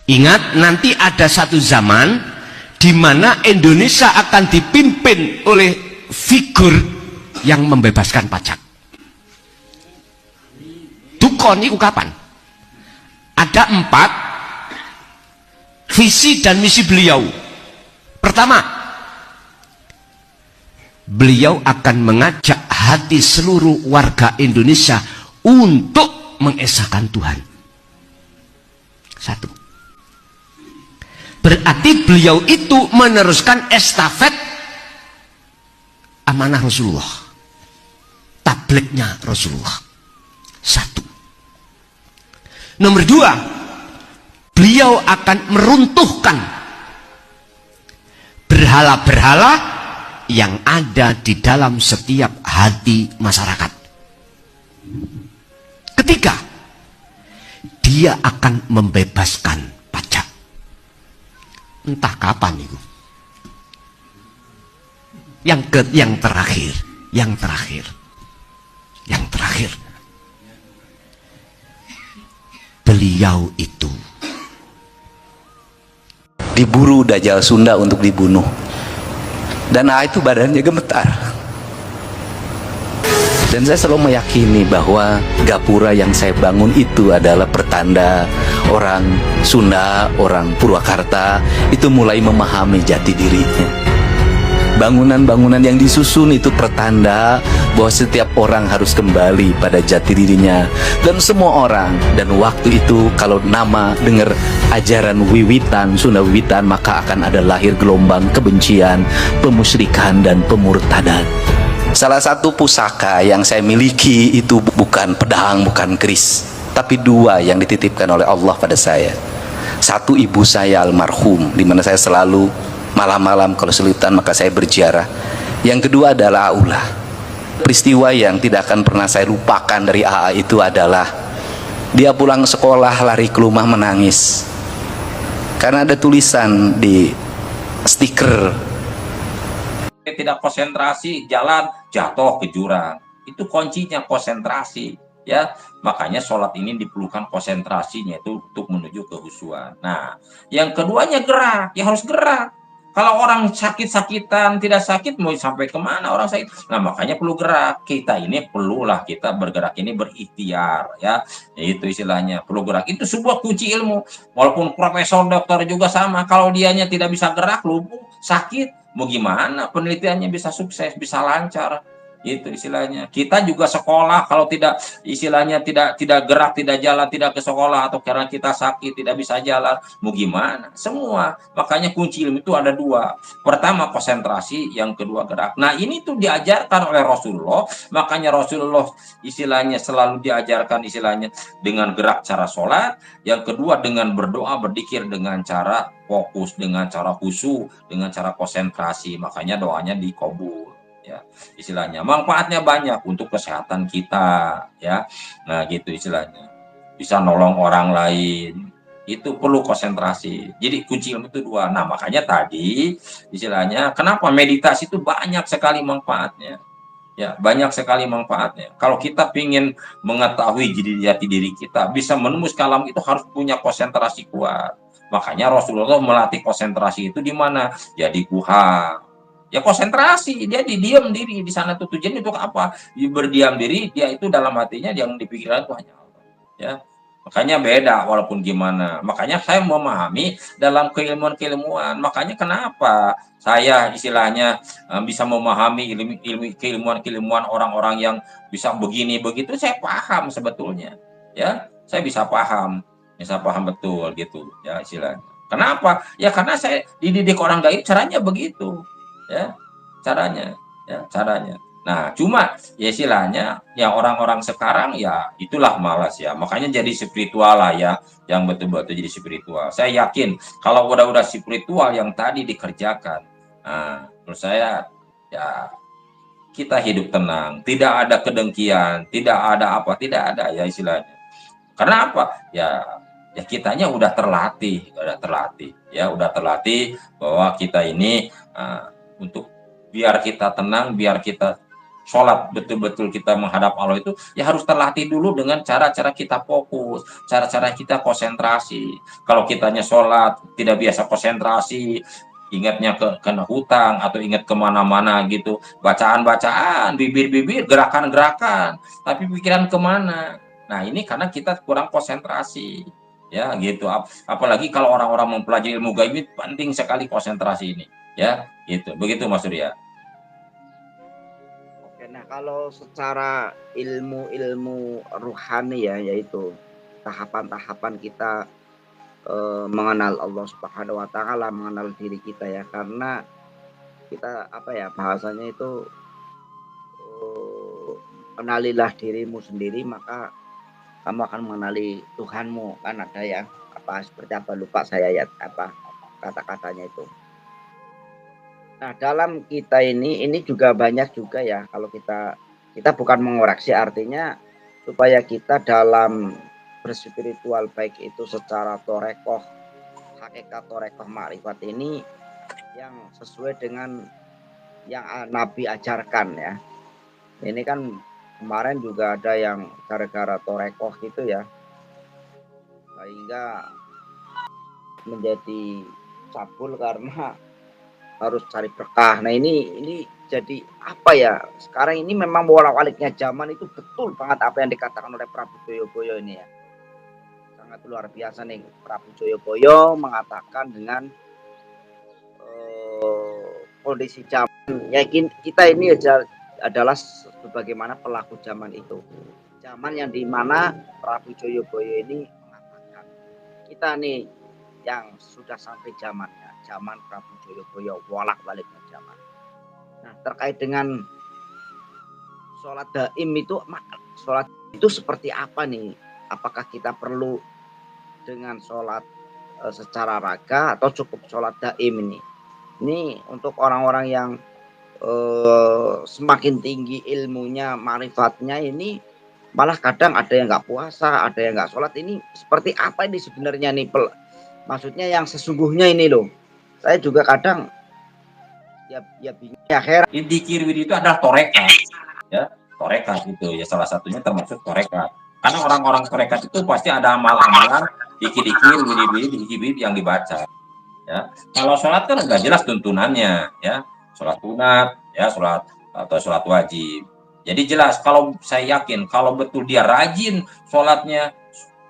Ingat, nanti ada satu zaman di mana Indonesia akan dipimpin oleh figur yang membebaskan pajak. Dukon itu kapan? Ada 4 visi dan misi beliau. Pertama, beliau akan mengajak hati seluruh warga Indonesia untuk mengesahkan Tuhan. 1. Berarti beliau itu meneruskan estafet amanah Rasulullah, tablignya Rasulullah. 1. Nomor 2, beliau akan meruntuhkan berhala-berhala yang ada di dalam setiap hati masyarakat. Ketiga, dia akan membebaskan pajak. Entah kapan itu. Yang terakhir. Beliau itu diburu Dajjal Sunda untuk dibunuh, dan itu badannya gemetar. Dan saya selalu meyakini bahwa gapura yang saya bangun itu adalah pertanda orang Sunda, orang Purwakarta itu mulai memahami jati dirinya. Bangunan-bangunan yang disusun itu pertanda bahwa setiap orang harus kembali pada jati dirinya. Dan semua orang, dan waktu itu kalau nama dengar ajaran wiwitan, Sunda wiwitan, maka akan ada lahir gelombang kebencian, pemusyrikan, dan pemurtadan. Salah satu pusaka yang saya miliki itu bukan pedang, bukan keris, tapi 2 yang dititipkan oleh Allah pada saya. 1, ibu saya almarhum, di mana saya selalu malam-malam kalau kesulitan maka saya berziarah. Yang kedua adalah Aula. Peristiwa yang tidak akan pernah saya lupakan dari AA itu adalah dia pulang sekolah lari ke rumah menangis karena ada tulisan di stiker, tidak konsentrasi, jalan jatuh ke jurang. Itu kuncinya konsentrasi, ya. Makanya sholat ini diperlukan konsentrasinya itu untuk menuju kehusuan. Nah, yang keduanya gerak, ya harus gerak. Kalau orang sakit-sakitan, tidak sakit, mau sampai kemana orang sakit? Nah, makanya perlu gerak. Kita ini perlulah kita bergerak ini berikhtiar, ya. Itu istilahnya, perlu gerak. Itu sebuah kunci ilmu. Walaupun profesor, dokter juga sama. Kalau dianya tidak bisa gerak, lumpuh, sakit, mau gimana? Penelitiannya bisa sukses, bisa lancar. Itu istilahnya. Kita juga sekolah kalau tidak istilahnya tidak gerak, tidak jalan, tidak ke sekolah, atau karena kita sakit tidak bisa jalan, mau gimana? Semua. Makanya kunci ilmu itu ada 2. Pertama konsentrasi, yang kedua gerak. Nah, ini tuh diajarkan oleh Rasulullah. Makanya Rasulullah istilahnya selalu diajarkan istilahnya dengan gerak cara sholat, yang kedua dengan berdoa, berzikir dengan cara fokus, dengan cara khusyuk, dengan cara konsentrasi. Makanya doanya dikabul. Ya, istilahnya manfaatnya banyak untuk kesehatan kita, ya. Nah, gitu istilahnya. Bisa nolong orang lain. Itu perlu konsentrasi. Jadi kunci ilmu itu 2. Nah, makanya tadi istilahnya kenapa meditasi itu banyak sekali manfaatnya. Ya, banyak sekali manfaatnya. Kalau kita ingin mengetahui jati diri kita, bisa menembus kalam itu harus punya konsentrasi kuat. Makanya Rasulullah melatih konsentrasi itu di mana? Ya di guha. Ya konsentrasi, dia diam diri di sana tuh tujuannya untuk apa? Berdiam diri, dia itu dalam hatinya yang dipikirkan itu hanya Allah. Ya. Makanya beda walaupun gimana. Makanya saya memahami dalam keilmuan. Makanya kenapa saya istilahnya bisa memahami keilmuan orang-orang yang bisa begini begitu, saya paham sebetulnya. Ya, saya bisa paham betul gitu ya istilahnya. Kenapa? Ya karena saya dididik orang gaib caranya begitu. Ya, caranya. Nah, cuma ya istilahnya ya orang-orang sekarang ya itulah malas ya. Makanya jadi spiritual lah ya, yang betul-betul jadi spiritual. Saya yakin kalau udah spiritual yang tadi dikerjakan, nah, menurut saya ya kita hidup tenang, tidak ada kedengkian, tidak ada ya istilahnya. Karena apa? Ya kitanya udah terlatih bahwa kita ini untuk biar kita tenang, biar kita sholat betul-betul kita menghadap Allah itu ya harus terlatih dulu dengan cara-cara kita fokus, cara-cara kita konsentrasi. Kalau kitanya sholat tidak biasa konsentrasi, ingatnya kena hutang atau ingat kemana-mana gitu, bacaan-bacaan, bibir-bibir, gerakan-gerakan, tapi pikiran kemana? Nah ini karena kita kurang konsentrasi, ya gitu. Apalagi kalau orang-orang mempelajari ilmu gaib ini penting sekali konsentrasi ini, ya gitu. Begitu Mas Surya. Oke, nah kalau secara ilmu-ilmu ruhani ya, yaitu tahapan-tahapan kita mengenal Allah Subhanahu wa taala, mengenal diri kita ya. Karena kita apa ya bahasanya itu kenalilah dirimu sendiri maka kamu akan mengenali Tuhanmu, kan ada ya apa seperti apa, lupa saya ya apa kata-katanya itu. Nah, dalam kita ini juga banyak juga ya kalau kita bukan mengoreksi, artinya supaya kita dalam berspiritual baik itu secara torekoh, hakikat torekoh makrifat ini yang sesuai dengan yang Nabi ajarkan ya. Ini kan kemarin juga ada yang gara-gara torekoh gitu ya, sehingga menjadi cabul karena harus cari berkah. Nah ini jadi apa ya, sekarang ini memang bolak-baliknya zaman itu betul banget apa yang dikatakan oleh Prabu Joyoboyo ini ya, sangat luar biasa nih. Prabu Joyoboyo mengatakan dengan kondisi zaman, yakin kita ini adalah sebagaimana pelaku zaman itu, zaman yang dimana Prabu Joyoboyo ini mengatakan kita nih yang sudah sampai zamannya, zaman Prabu Joyoboyo, bolak-baliknya zaman. Nah, terkait dengan sholat daim itu, sholat itu seperti apa nih? Apakah kita perlu dengan sholat secara raga atau cukup sholat daim ini? Ini untuk orang-orang yang semakin tinggi ilmunya, marifatnya ini, malah kadang ada yang nggak puasa, ada yang nggak sholat. Ini seperti apa ini sebenarnya nih? Maksudnya yang sesungguhnya ini loh. Saya juga kadang ya bingung ya, heran. Dzikir wirid itu adalah torekat, ya torekat itu ya salah satunya termasuk torekat. Karena orang-orang torekat itu pasti ada amal-amalan, dikir-dikir, wirid-wirid yang dibaca. Ya, kalau sholat kan udah jelas tuntunannya, ya sholat sunat, ya sholat atau sholat wajib. Jadi jelas, kalau saya yakin kalau betul dia rajin sholatnya,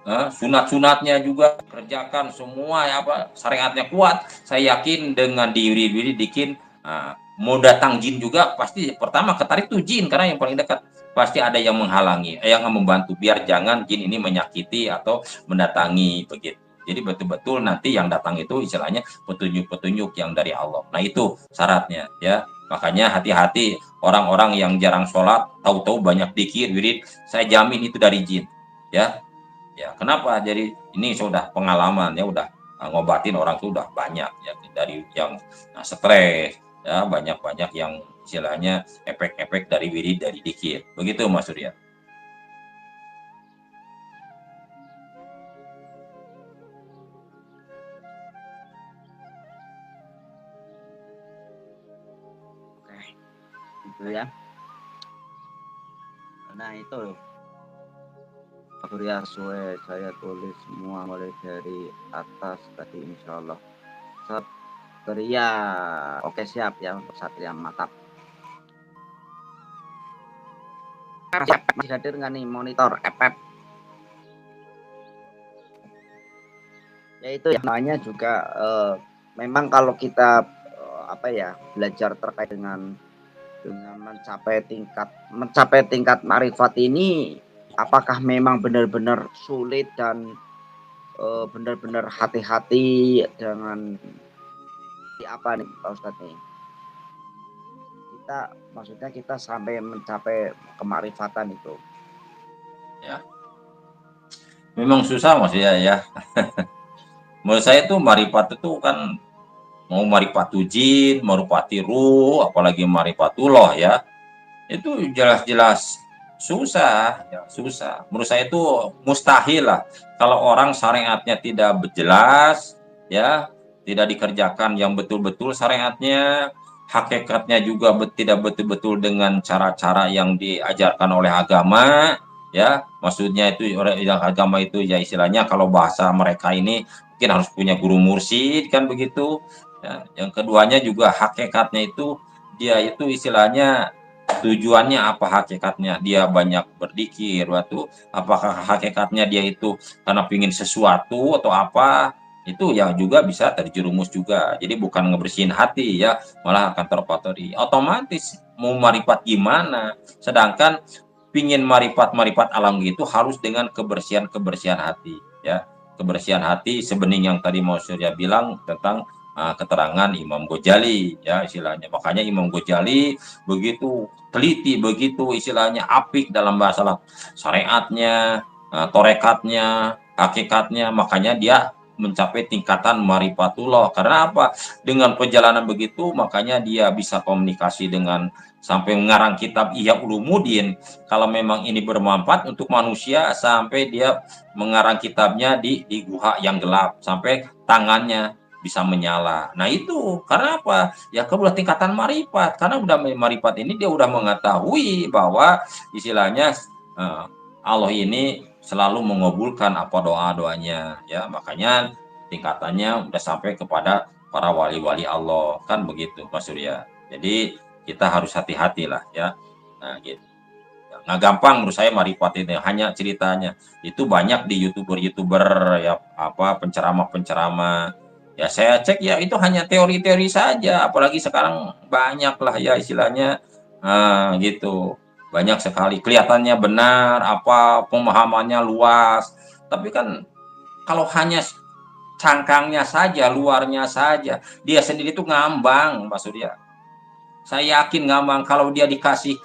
sunat-sunatnya juga kerjakan semua ya, apa syariatnya kuat, saya yakin dengan diri dikin mau datang jin juga pasti pertama ketarik tuh jin, karena yang paling dekat pasti ada yang menghalangi, yang membantu biar jangan jin ini menyakiti atau mendatangi begitu. Jadi betul-betul nanti yang datang itu istilahnya petunjuk-petunjuk yang dari Allah. Nah itu syaratnya ya. Makanya hati-hati orang-orang yang jarang sholat, tahu-tahu banyak dzikir, wirid, saya jamin itu dari jin ya. Ya, kenapa? Jadi ini sudah pengalaman ya, udah ngobatin orang itu udah banyak ya, dari yang stres ya, banyak-banyak yang istilahnya efek-efek dari wirid, dari dzikir. Begitu Mas Surya. Oke, gitu ya. Nah itu Surya sesuai saya tulis semua mulai dari atas tadi, insya Allah. Satria, oke siap ya untuk Satria, mantap. Masih hadir nggak nih monitor FF? Ya itu ya, namanya juga memang kalau kita apa ya belajar terkait dengan mencapai tingkat marifat ini, apakah memang benar-benar sulit dan benar-benar hati-hati dengan apa nih Pak Ustadz nih? Maksudnya kita sampai mencapai kemarifatan itu. Ya. Memang susah Mas ya. Menurut saya tuh marifat itu kan mau marifatu jin, marifati ruh, apalagi marifatullah ya. Itu jelas-jelas susah, ya susah. Menurut saya itu mustahil lah kalau orang syariatnya tidak jelas, ya tidak dikerjakan yang betul-betul syariatnya, hakikatnya juga tidak betul-betul dengan cara-cara yang diajarkan oleh agama, ya. Maksudnya itu yang agama itu ya istilahnya kalau bahasa mereka ini mungkin harus punya guru mursyid kan begitu. Ya. Yang keduanya juga hakikatnya itu dia itu istilahnya tujuannya apa hakikatnya dia banyak berzikir waktu apakah hakikatnya dia itu karena pingin sesuatu atau apa itu yang juga bisa terjerumus juga jadi bukan ngebersihin hati ya malah akan terkotori otomatis mau marifat gimana sedangkan pingin marifat alam gitu harus dengan kebersihan hati ya kebersihan hati sebening yang tadi mau Surya bilang tentang keterangan Imam Ghazali ya istilahnya makanya Imam Ghazali begitu teliti begitu istilahnya apik dalam bahasa syariatnya torekatnya hakikatnya makanya dia mencapai tingkatan marifatullah karena apa dengan perjalanan begitu makanya dia bisa komunikasi dengan sampai mengarang kitab Ihya Ulumuddin kalau memang ini bermanfaat untuk manusia sampai dia mengarang kitabnya di guha yang gelap sampai tangannya bisa menyala. Nah itu karena apa? Ya kebelah tingkatan marifat. Karena udah marifat ini dia udah mengetahui bahwa istilahnya Allah ini selalu mengabulkan apa doa-doanya. Ya makanya tingkatannya udah sampai kepada para wali-wali Allah kan begitu Mas Surya. Jadi kita harus hati-hati lah ya. Nah gitu. Nggak gampang menurut saya marifat ini hanya ceritanya itu banyak di youtuber ya apa penceramah ya saya cek ya itu hanya teori-teori saja apalagi sekarang banyak lah ya istilahnya gitu banyak sekali kelihatannya benar apa pemahamannya luas tapi kan kalau hanya cangkangnya saja luarnya saja dia sendiri itu ngambang Pak Surya saya yakin ngambang kalau dia dikasih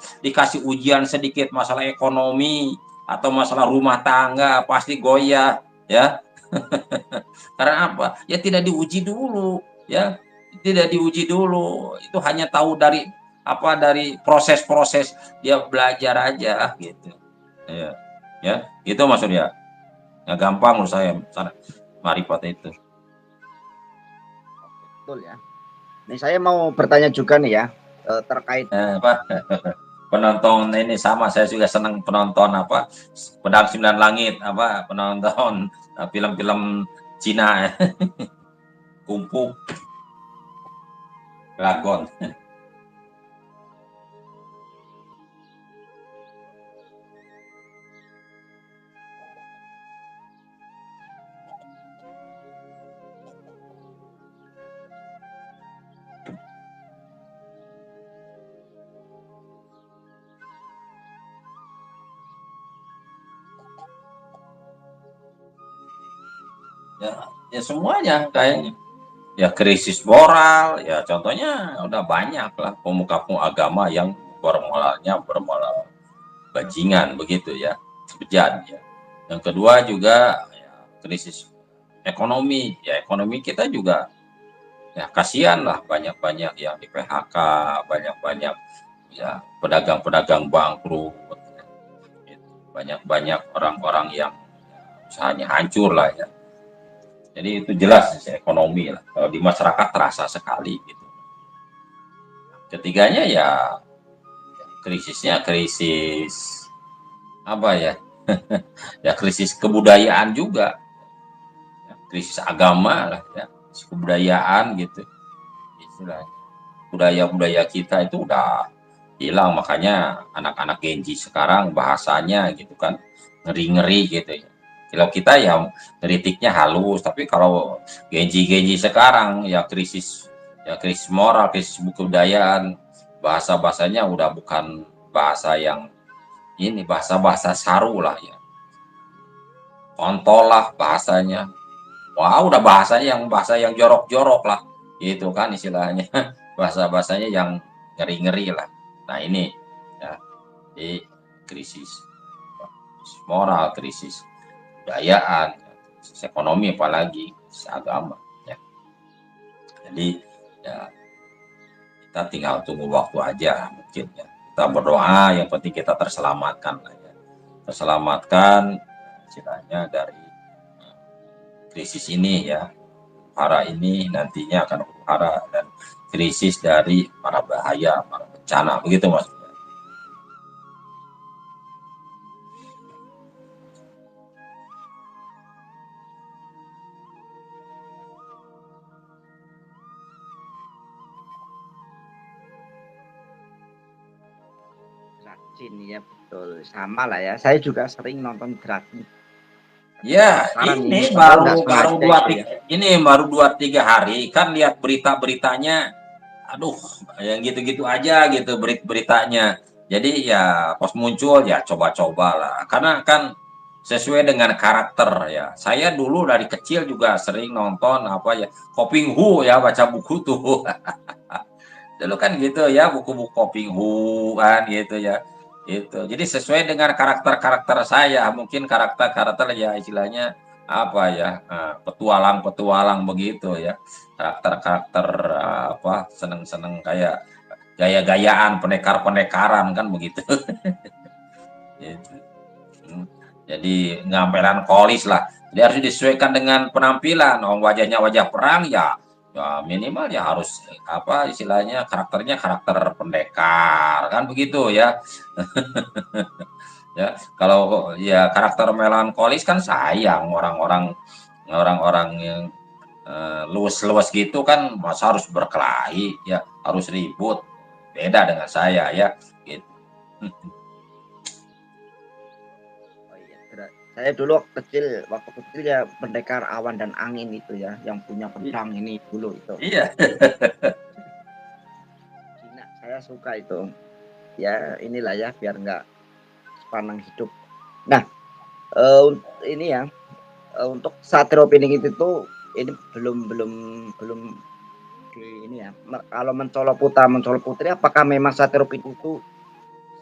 ujian sedikit masalah ekonomi atau masalah rumah tangga pasti goyah ya karena apa? Ya tidak diuji dulu, ya. Tidak diuji dulu. Itu hanya tahu dari apa dari proses-proses dia belajar aja gitu. Ya. Ya, gitu Mas Surya. Nggak gampang menurut saya marifat itu. Betul ya. Nih saya mau bertanya juga nih ya terkait Apa? Penonton ini sama saya juga senang penonton apa Pedang Sembilan Langit apa penonton film-film Cina Kungfu Dragon ya semuanya kayaknya ya krisis moral ya contohnya udah banyak lah pemuka-pemuka agama yang bermoral bajingan begitu ya bejat ya yang kedua juga ya, krisis ekonomi ya ekonomi kita juga ya kasihan lah banyak-banyak yang di PHK banyak-banyak ya pedagang-pedagang bangkrut gitu. Banyak-banyak orang-orang yang usahanya hancur lah ya jadi itu jelas ekonomi lah kalau di masyarakat terasa sekali gitu ketiganya ya krisisnya krisis apa ya ya krisis kebudayaan juga ya, krisis agama lah ya krisis kebudayaan gitu istilahnya budaya kita itu udah hilang makanya anak-anak Gen Z sekarang bahasanya gitu kan ngeri-ngeri gitu ya kalau kita ya kritiknya halus tapi kalau Gen Z sekarang ya krisis moral krisis kebudayaan bahasanya udah bukan bahasa yang ini bahasa saru lah ya kontol lah bahasanya wah udah bahasa yang jorok-jorok lah gitu kan istilahnya bahasanya yang ngeri-ngeri lah nah ini ya di krisis moral krisis kebudayaan krisis ekonomi apalagi krisis agama ya jadi ya kita tinggal tunggu waktu aja mungkin ya kita berdoa yang penting kita terselamatkan lah ya terselamatkan istilahnya dari krisis ini ya hara ini nantinya akan hara dan krisis, dari para bahaya, para bencana, begitu maksudnya. Rajin ya, betul. Sama lah ya. Saya juga sering nonton Dragon. Ya, Penasaran ini padahal nggak baru sengaja dua itu ya. tiga, ini baru 2-3 hari kan lihat berita-beritanya, aduh, yang gitu-gitu aja gitu beritanya. Jadi ya pas muncul ya coba-coba lah, karena kan sesuai dengan karakter ya. Saya dulu dari kecil juga sering nonton apa ya, Koping Hu ya, baca buku tuh. Dulu kan gitu ya, buku-buku Koping Hu kan gitu ya. Itu. Jadi sesuai dengan karakter-karakter saya, mungkin karakter-karakter ya istilahnya apa ya, petualang-petualang begitu ya. Karakter-karakter apa, seneng-seneng kayak gaya-gayaan, pendekar-pendekaran kan begitu. Gitu. Hmm. Jadi nggak melankolis lah. Jadi harus disesuaikan dengan penampilan. Oh, wajahnya wajah perang ya, ya minimal ya harus apa istilahnya, karakternya karakter pendekar kan begitu ya. Ya kalau ya karakter melankolis kan sayang, orang-orang yang luwes-luwes gitu kan, masa harus berkelahi ya, harus ribut. Beda dengan saya ya gitu. Oh iya, saya dulu waktu kecil ya pendekar awan dan angin itu ya, yang punya pedang ini dulu itu. Iya. Cina, saya suka itu. Ya inilah ya, biar nggak sepanang hidup. Nah, ini ya, untuk satria pining itu tuh ini belum di ini ya. Kalau Mencolo Putra Mencolo Putri, apakah memang satria pining itu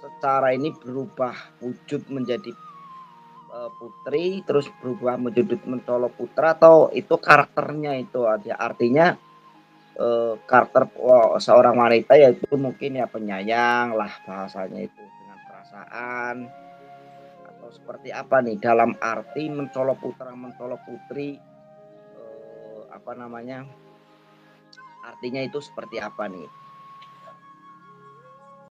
secara ini berubah wujud menjadi putri terus berubah menjadi Mencolo Putra, atau itu karakternya itu aja, artinya karakter seorang wanita yaitu mungkin ya penyayang lah bahasanya itu, dengan perasaan, atau seperti apa nih dalam arti Mencolo Putra Mencolo Putri, apa namanya, artinya itu seperti apa nih?